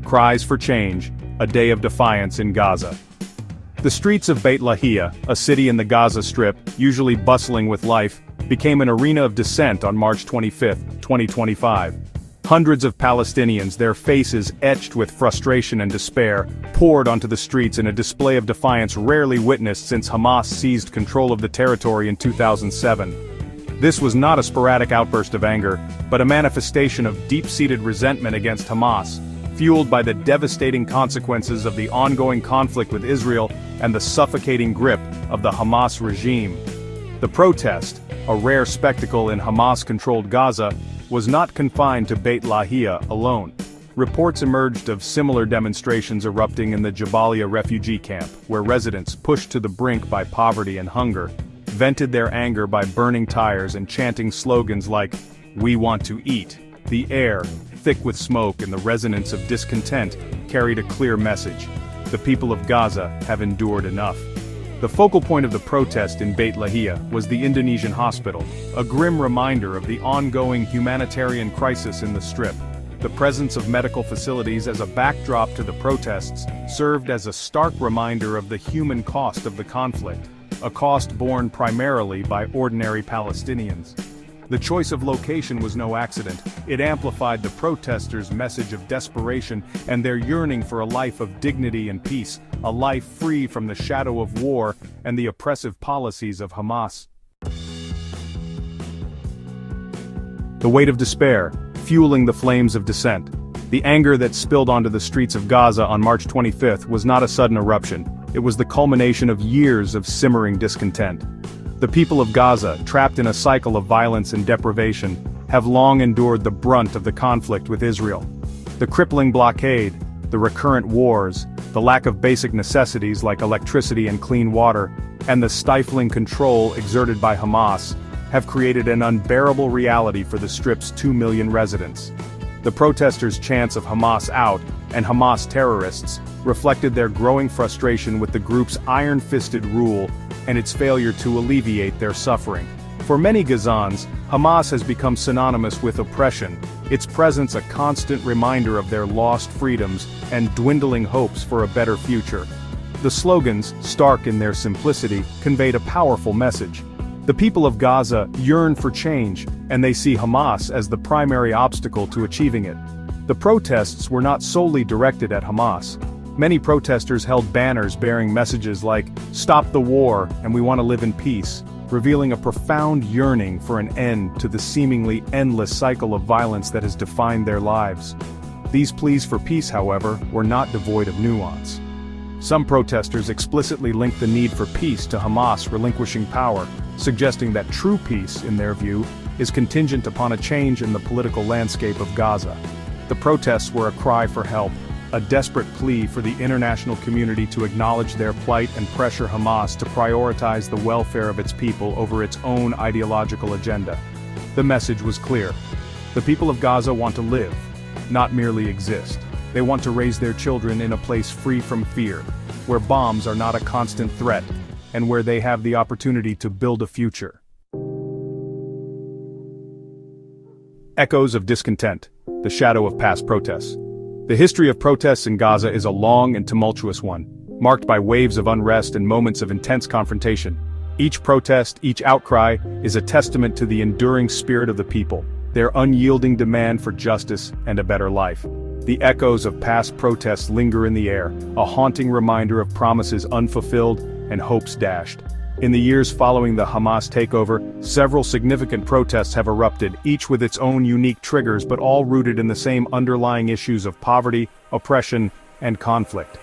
Cries for change, a day of defiance in Gaza. The streets of Beit Lahia, a city in the Gaza Strip, usually bustling with life, became an arena of dissent on March 25, 2025. Hundreds of Palestinians, their faces etched with frustration and despair, poured onto the streets in a display of defiance rarely witnessed since Hamas seized control of the territory in 2007. This was not a sporadic outburst of anger, but a manifestation of deep-seated resentment against Hamas, fueled by the devastating consequences of the ongoing conflict with Israel and the suffocating grip of the Hamas regime. The protest, a rare spectacle in Hamas-controlled Gaza, was not confined to Beit Lahia alone. Reports emerged of similar demonstrations erupting in the Jabalia refugee camp, where residents, pushed to the brink by poverty and hunger, vented their anger by burning tires and chanting slogans like, "We want to eat." The air, thick with smoke and the resonance of discontent, carried a clear message. The people of Gaza have endured enough. The focal point of the protest in Beit Lahia was the Indonesian hospital, a grim reminder of the ongoing humanitarian crisis in the Strip. The presence of medical facilities as a backdrop to the protests served as a stark reminder of the human cost of the conflict, a cost borne primarily by ordinary Palestinians. The choice of location was no accident. It amplified the protesters' message of desperation and their yearning for a life of dignity and peace, a life free from the shadow of war and the oppressive policies of Hamas. The weight of despair, fueling the flames of dissent. The anger that spilled onto the streets of Gaza on March 25 was not a sudden eruption. It was the culmination of years of simmering discontent. The people of Gaza, trapped in a cycle of violence and deprivation, have long endured the brunt of the conflict with Israel. The crippling blockade, the recurrent wars, the lack of basic necessities like electricity and clean water, and the stifling control exerted by Hamas, have created an unbearable reality for the Strip's 2 million residents. The protesters' chants of Hamas out and Hamas terrorists reflected their growing frustration with the group's iron-fisted rule and its failure to alleviate their suffering. For many Gazans, Hamas has become synonymous with oppression, its presence a constant reminder of their lost freedoms and dwindling hopes for a better future. The slogans, stark in their simplicity, conveyed a powerful message. The people of Gaza yearn for change, and they see Hamas as the primary obstacle to achieving it. The protests were not solely directed at Hamas. Many protesters held banners bearing messages like, "Stop the war, and we want to live in peace," revealing a profound yearning for an end to the seemingly endless cycle of violence that has defined their lives. These pleas for peace, however, were not devoid of nuance. Some protesters explicitly linked the need for peace to Hamas relinquishing power, suggesting that true peace, in their view, is contingent upon a change in the political landscape of Gaza. The protests were a cry for help, a desperate plea for the international community to acknowledge their plight and pressure Hamas to prioritize the welfare of its people over its own ideological agenda. The message was clear. The people of Gaza want to live, not merely exist. They want to raise their children in a place free from fear, where bombs are not a constant threat, and where they have the opportunity to build a future. Echoes of discontent, the shadow of past protests. The history of protests in Gaza is a long and tumultuous one, marked by waves of unrest and moments of intense confrontation. Each protest, each outcry, is a testament to the enduring spirit of the people, their unyielding demand for justice and a better life. The echoes of past protests linger in the air, a haunting reminder of promises unfulfilled and hopes dashed. In the years following the Hamas takeover, several significant protests have erupted, each with its own unique triggers but all rooted in the same underlying issues of poverty, oppression, and conflict.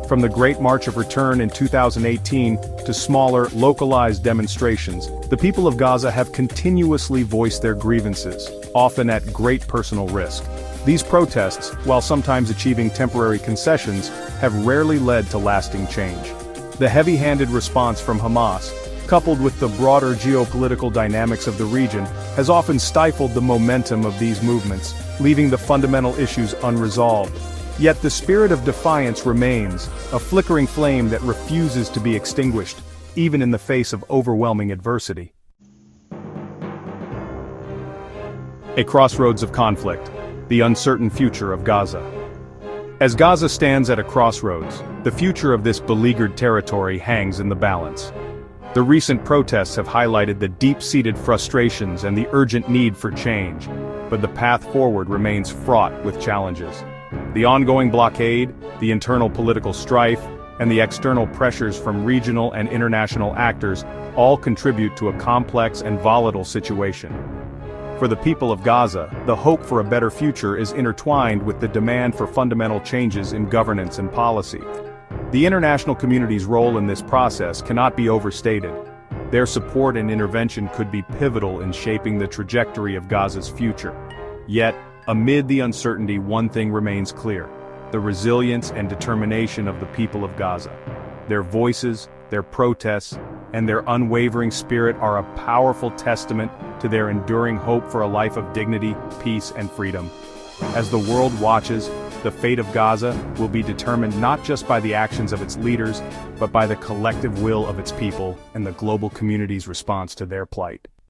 From the Great March of Return in 2018 to smaller, localized demonstrations, the people of Gaza have continuously voiced their grievances, often at great personal risk. These protests, while sometimes achieving temporary concessions, have rarely led to lasting change. The heavy-handed response from Hamas, coupled with the broader geopolitical dynamics of the region, has often stifled the momentum of these movements, leaving the fundamental issues unresolved. Yet the spirit of defiance remains, a flickering flame that refuses to be extinguished, even in the face of overwhelming adversity. A crossroads of conflict, the uncertain future of Gaza. As Gaza stands at a crossroads, the future of this beleaguered territory hangs in the balance. The recent protests have highlighted the deep-seated frustrations and the urgent need for change, but the path forward remains fraught with challenges. The ongoing blockade, the internal political strife, and the external pressures from regional and international actors all contribute to a complex and volatile situation. For the people of Gaza, the hope for a better future is intertwined with the demand for fundamental changes in governance and policy. The international community's role in this process cannot be overstated. Their support and intervention could be pivotal in shaping the trajectory of Gaza's future. Yet, amid the uncertainty, one thing remains clear: the resilience and determination of the people of Gaza. Their voices, their protests, and their unwavering spirit are a powerful testament to their enduring hope for a life of dignity, peace, and freedom. As the world watches, the fate of Gaza will be determined not just by the actions of its leaders, but by the collective will of its people and the global community's response to their plight.